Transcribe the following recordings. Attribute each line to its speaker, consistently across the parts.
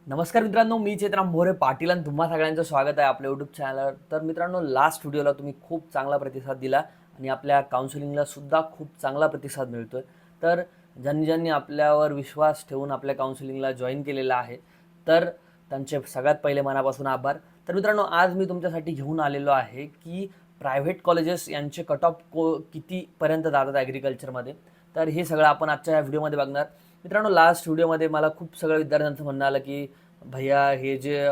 Speaker 1: नमस्कार मित्रांनो, मी चेतराम भोरे पाटील आणि तुम्हा सगळ्यांचं स्वागत आहे आपल्या यूट्यूब चॅनलवर. तर मित्रांनो, लास्ट व्हिडिओला तुम्ही खूप चांगला प्रतिसाद दिला आणि आपल्या काउन्सिलिंगला सुद्धा खूप चांगला प्रतिसाद मिळतोय. तर ज्यांनी ज्यांनी आपल्यावर विश्वास ठेवून आपल्या काउन्सिलिंगला जॉईन केलेलं आहे, तर त्यांचे सगळ्यात पहिले मनापासून आभार. तर मित्रांनो, आज मी तुमच्यासाठी घेऊन आलेलो आहे की प्रायव्हेट कॉलेजेस यांचे कट ऑफ कितीपर्यंत जातात ॲग्रिकल्चरमध्ये. तर हे सगळं आपण आजच्या या व्हिडिओमध्ये बघणार. मित्रांनो, लास्ट व्हिडिओमध्ये मला खूप सगळ्या विद्यार्थ्यांचं म्हणणं आलं की भैया हे जे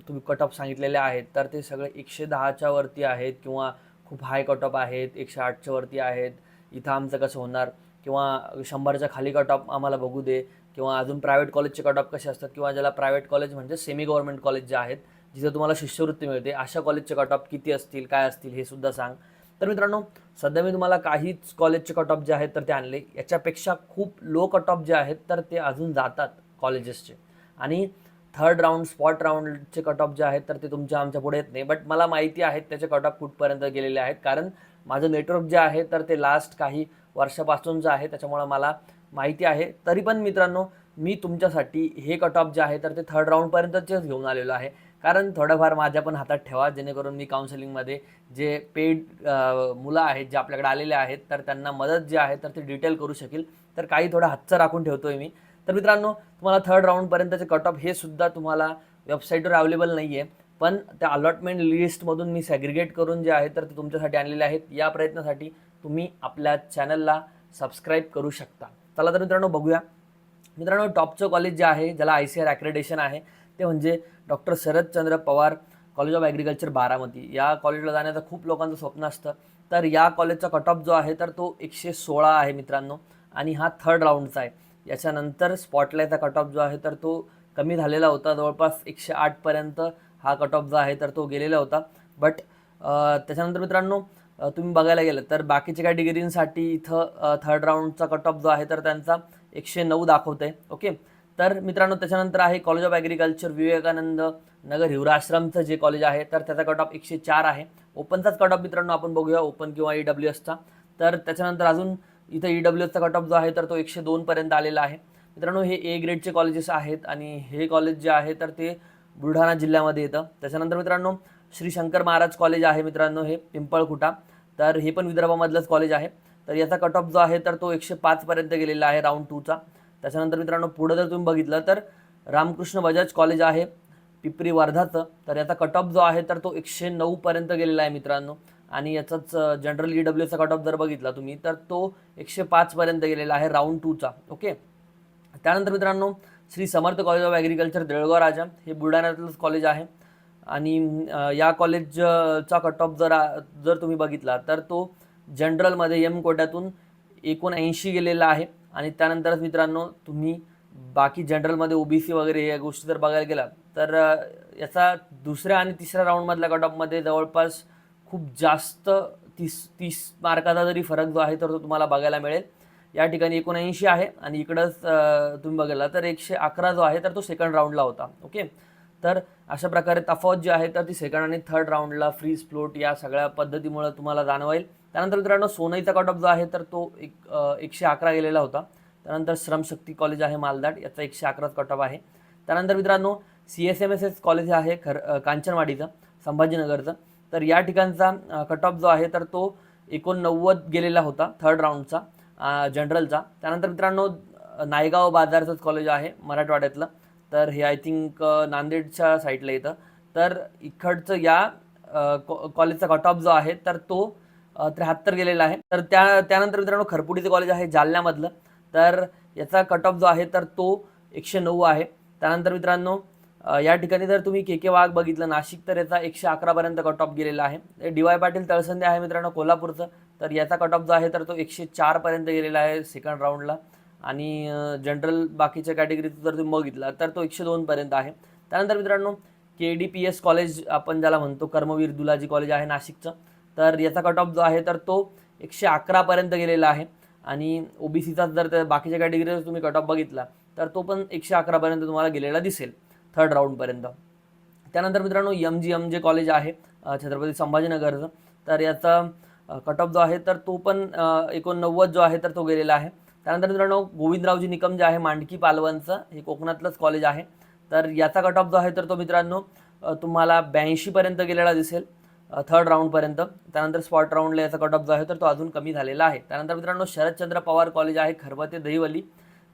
Speaker 1: तुम्ही कट ऑफ सांगितलेले आहेत तर ते सगळे 110च्या वरती आहेत किंवा खूप हाय कट ऑफ आहेत, 108च्या वरती आहेत. इथं आमचं कसं होणार? किंवा 100च्या खाली कट ऑफ आम्हाला बघू दे. किंवा अजून प्रायव्हेट कॉलेजचे कट ऑफ कसे असतात, किंवा ज्याला प्रायव्हेट कॉलेज म्हणजे सेमी गव्हर्नमेंट कॉलेज जे आहेत, जिथं तुम्हाला शिष्यवृत्ती मिळते, अशा कॉलेजचे कट ऑफ किती असतील, काय असतील हे सुद्धा सांग. तर मित्रांनो, सध्या मी तुम्हाला काहीच कॉलेजचे कट ऑफ जे आहेत तर ते आणले. याच्यापेक्षा खूप लो कट ऑफ जे आहेत तर ते अजून जातात कॉलेजेसचे. आणि थर्ड राऊंड, स्पॉट राऊंडचे कट ऑफ जे आहेत तर ते तुमच्या आमच्या पुढे येत नाही. बट मला माहिती आहेत त्याचे कट ऑफ कुठपर्यंत गेलेले आहेत, कारण माझं नेटवर्क जे आहे तर ते लास्ट काही वर्षापासूनचं आहे, त्याच्यामुळं मला माहिती आहे. तरी पण मित्रांनो, मी तुमच्यासाठी हे कट ऑफ जे आहे तर ते थर्ड राऊंडपर्यंतचेच घेऊन आलेलो आहे. कारण थोडंफार माझ्या पण हातात ठेवा, जेणेकरून मी काउन्सिलिंगमध्ये जे पेड मुलं आहेत, जे आपल्याकडे आलेले आहेत, तर त्यांना मदत जी आहे तर ते डिटेल करू शकेल. तर काही थोडं हातचं राखून ठेवतोय मी. तर मित्रांनो, तुम्हाला थर्ड राऊंडपर्यंतचे कट ऑफ हे सुद्धा तुम्हाला वेबसाईटवर अवेलेबल नाही आहे. पण त्या अलॉटमेंट लिस्टमधून मी सॅग्रिगेट करून जे आहे तर ते तुमच्यासाठी आणलेले आहेत. या प्रयत्नासाठी तुम्ही आपल्या चॅनलला सबस्क्राईब करू शकता. चला तर मित्रांनो, बघूया. मित्रांनो, टॉपचं कॉलेज जे आहे, ज्याला ICAR ॲक्रेडिटेशन आहे, ते म्हणजे doctor Sharadchandra Pawar college of agriculture Baramati. या कॉलेजला जाण्याचं खूप लोकांचं स्वप्न असतं. तर या कॉलेजचा कट ऑफ जो आहे तर तो 116 आहे मित्रांनो, आणि हा थर्ड राऊंडचा आहे. याच्यानंतर स्पॉटलाईटचा कट ऑफ जो आहे तर तो कमी झालेला होता, जवळपास 108पर्यंत हा कट ऑफ जो आहे तर तो गेलेला होता. बट त्याच्यानंतर मित्रांनो, तुम्ही बघायला गेलं तर बाकीच्या कॅटेगरींसाठी इथं थर्ड राऊंडचा कट ऑफ जो आहे तर त्यांचा 109 दाखवत आहे. ओके. तर मित्रांनो, त्याच्यानंतर आहे college of agriculture Vivekanand Nagar हिवराश्रमचं जे कॉलेज आहे तर त्याचा कट ऑफ 104 आहे. ओपनचाच कट ऑफ मित्रांनो आपण बघूया, ओपन किंवा EWSचा. तर त्याच्यानंतर अजून इथं EWSचा कट ऑफ जो आहे तर तो 102पर्यंत आलेला आहे. मित्रांनो, हे A ग्रेडचे कॉलेजेस आहेत आणि हे कॉलेज जे आहे तर ते बुलढाणा जिल्ह्यामध्ये येतं. त्याच्यानंतर मित्रांनो, श्री शंकर महाराज कॉलेज आहे मित्रांनो, हे पिंपळखुटा. तर हे पण विदर्भामधलंच कॉलेज आहे. तर याचा कट ऑफ जो आहे तर तो 105पर्यंत गेलेला आहे राऊंड 2चा. त्याच्यानंतर मित्रांनो, पुढं जर तुम्ही बघितलं तर रामकृष्ण बजाज कॉलेज आहे पिपरी वर्धाचं. तर याचा कट ऑफ जो आहे तर तो 109पर्यंत गेलेला आहे मित्रांनो. आणि याचाच जनरल EWSचा कट ऑफ जर बघितला तुम्ही तर तो 105पर्यंत गेलेला आहे राऊंड 2चा. ओके. त्यानंतर मित्रांनो, Shri Samarth college of agriculture Deulgaon Raja, हे बुलढाण्यातलंच कॉलेज आहे. आणि या कॉलेजचा कट ऑफ जर तुम्ही बघितला तर तो जनरलमध्ये कोट्यातून 79 गेलेला आहे. आणि त्यानंतरच मित्रांनो, तुम्ही बाकी जनरलमध्ये OBC वगैरे या गोष्टी जर बघायला गेला तर याचा दुसऱ्या आणि तिसऱ्या राऊंडमधल्या कट ऑफमध्ये जवळपास खूप जास्त 30 मार्काचा जरी फरक जो आहे तर तो तुम्हाला बघायला मिळेल. या ठिकाणी 79 आहे आणि इकडंच तुम्ही बघायला तर 111 जो आहे तर तो सेकंड राऊंडला होता. ओके. तर अशा प्रकारे तफावत जी आहे तर ती सेकंड आणि थर्ड राऊंडला फ्रीज फ्लोट या सगळ्या पद्धतीमुळे तुम्हाला जाणवेल. त्यानंतर मित्रांनो, सोनईचा कट ऑफ जो आहे तर तो 111 गेलेला होता. त्यानंतर श्रमशक्ती कॉलेज आहे मालदाड, याचा 111 कट ऑफ आहे. त्यानंतर मित्रांनो, CSMSS कॉलेज आहे कांचनवाडीचं, संभाजीनगरचं. तर या ठिकाणचा कट ऑफ जो आहे तर तो 89 गेलेला होता थर्ड राऊंडचा जनरलचा. त्यानंतर मित्रांनो, नायगाव बाजारचंच कॉलेज आहे मराठवाड्यातलं. तर हे आय थिंक नांदेडच्या साईडला येतं. तर इकडचं या कॉलेजचा कट ऑफ जो आहे तर तो 73 गेलेला आहे. तर त्यानंतर मित्रांनो, खरपुडीचं कॉलेज आहे जालन्यामधलं. तर याचा कट ऑफ जो आहे तर तो 109 आहे. त्यानंतर मित्रांनो, या ठिकाणी जर तुम्ही KK वाघ बघितलं नाशिक, तर याचा 111पर्यंत कट ऑफ गेलेला आहे. DY पाटील तळसंदे आहे मित्रांनो कोल्हापूरचं. तर याचा कट ऑफ जो आहे तर तो 104पर्यंत गेलेला आहे सेकंड राऊंडला. आणि जनरल बाकीच्या कॅटेगरीचं जर तुम्ही बघितला तर तो 102पर्यंत आहे. त्यानंतर मित्रांनो, KDPS कॉलेज आपण ज्याला म्हणतो, कर्मवीर दुलाजी कॉलेज आहे नाशिकचं. तर याचा कट ऑफ जो आहे तर तो 111पर्यंत गेलेला आहे. आणि OBCचा जर बाकीच्या कॅटेगरीचा तुम्ही कट ऑफ बघितला तर तो पण 111पर्यंत तुम्हाला गेलेला दिसेल थर्ड राऊंडपर्यंत. त्यानंतर मित्रांनो, MGM जे कॉलेज आहे छत्रपती संभाजीनगरचं, तर याचा कट ऑफ जो आहे तर तो पण 89 जो आहे तर तो गेलेला आहे. त्यानंतर मित्रांनो, गोविंदरावजी निकम जे आहे मांडकी पालवणचं, हे कोकणातलंच कॉलेज आहे. तर याचा कट ऑफ जो आहे तर तो मित्रांनो तुम्हाला 82 पर्यंत गेलेला दिसेल थर्ड राऊंडपर्यंत. त्यानंतर स्पॉट राऊंडला याचा कट ऑफ जो आहे तर तो अजून कमी झालेला आहे. त्यानंतर मित्रांनो शरदचंद्र पवार कॉलेज आहे खरबते दहिवली,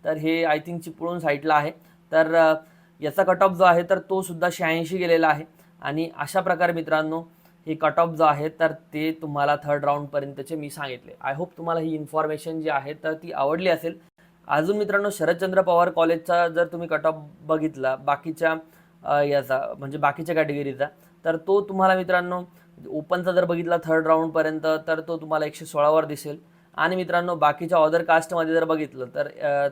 Speaker 1: तर हे आय थिंक चिपळूण साईडला आहे. तर याचा कट ऑफ जो आहे तर तो सुद्धा 86 गेलेला आहे. आणि अशा प्रकारे मित्रांनो हे कट ऑफ जो आहे तर ते तुम्हाला थर्ड राऊंडपर्यंतचे मी सांगितले. आय होप तुम्हाला ही इन्फॉर्मेशन जी आहे तर ती आवडली असेल. अजून मित्रांनो शरदचंद्र पवार कॉलेजचा जर तुम्ही कट ऑफ बघितला बाकीच्या याचा म्हणजे बाकीच्या कॅटेगरीचा, तर तो तुम्हाला मित्रांनो ओपनचा जर बघितला थर्ड राऊंडपर्यंत तर तो तुम्हाला 116 दिसेल. आणि मित्रांनो बाकीच्या अदर कास्टमध्ये जर बघितलं तर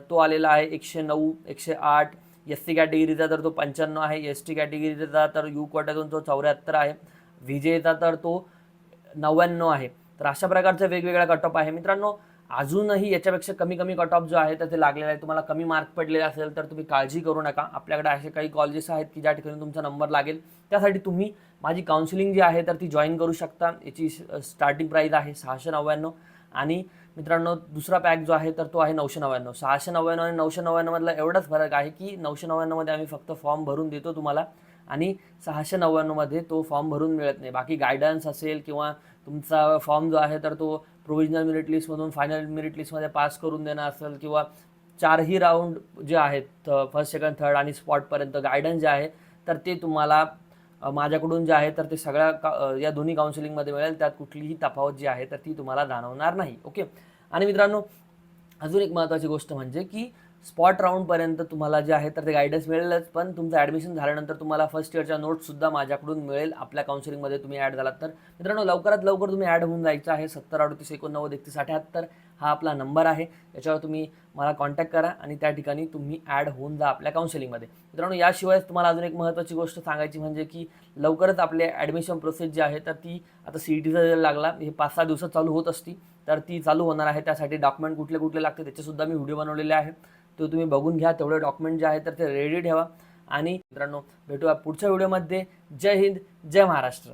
Speaker 1: तो आलेला आहे 109, 108. एस सी कॅटेगरीचा तर तो 95 आहे, एस टी कॅटेगरीचा तर यू कोट्यातून तो 74 आहे, व्हीजेचा तर तो 99 आहे. तर अशा प्रकारचा वेगवेगळा कट ऑफ आहे मित्रांनो. अजूनही याच्यापेक्षा कमी कमी कट ऑफ जो आहे तर ते लागलेला आहे. तुम्हाला कमी मार्क पडलेले असेल तर तुम्ही काळजी करू नका. आपल्याकडे असे काही कॉलेजेस आहेत की ज्या ठिकाणी तुमचा नंबर लागेल. त्यासाठी तुम्ही माझी काउन्सिलिंग जी आहे तर ती जॉईन करू शकता. याची स्टार्टिंग प्राईस आहे 699. आणि मित्रांनो दुसरा पॅक जो आहे तर तो आहे 999. 699 आणि 999 मधला एवढाच फरक आहे की 999 मध्ये आम्ही फक्त फॉर्म भरून देतो तुम्हाला आणि 699 मध्ये तो फॉर्म भरून मिळत नाही. बाकी गायडन्स असेल किंवा तुमचा फॉर्म जो आहे तर तो प्रोव्हिजनल मेरिट लिस्टमधून फायनल मेरिट लिस्टमध्ये पास करून देणं असेल किंवा 4ही राऊंड जे आहेत फर्स्ट सेकंड थर्ड आणि स्पॉटपर्यंत गायडन्स जे आहे तर ते तुम्हाला माझ्याकडून जे आहे तर ते सगळ्या या दोन्ही काउन्सिलिंगमध्ये मिळेल. त्यात कुठलीही तफावत जी आहे तर ती तुम्हाला जाणवणार नाही. ओके. आणि मित्रांनो अजून एक महत्त्वाची गोष्ट म्हणजे की स्पॉट राऊंडपर्यंत तुम्हाला जे आहे तर ते गायडन्स मिळेलच, पण तुमचं ॲडमिशन झाल्यानंतर तुम्हाला फर्स्ट इयरच्या नोट्ससुद्धा माझ्याकडून मिळेल. आपल्या काउन्सिलिंगमध्ये तुम्ही ॲड झालात तर मित्रांनो लवकरात लवकर तुम्ही ॲड होऊन जायचं आहे. 70 38 89 31 78 हा आपला नंबर आहे. याच्यावर तुम्ही मला कॉन्टॅक्ट करा आणि त्या ठिकाणी तुम्ही ॲड होऊन जा आपल्या काउन्सिलिंगमध्ये. मित्रांनो याशिवाय तुम्हाला अजून एक महत्त्वाची गोष्ट सांगायची म्हणजे की लवकरच आपले ॲडमिशन प्रोसेस जी आहे तर ती आता CETचा रिझल्ट लागला हे 5-6 दिवसात चालू होत असती, तर ती चालू होणार आहे. त्यासाठी डॉक्युमेंट कुठले कुठले लागते त्याचेसुद्धा मी व्हिडिओ बनवलेले आहे, तो तुम्ही बघून घ्या. तेवढे डॉक्युमेंट जे आहे तर ते रेडी ठेवा. आणि मित्रांनो भेटूया पुढच्या व्हिडिओमध्ये. जय हिंद, जय महाराष्ट्र.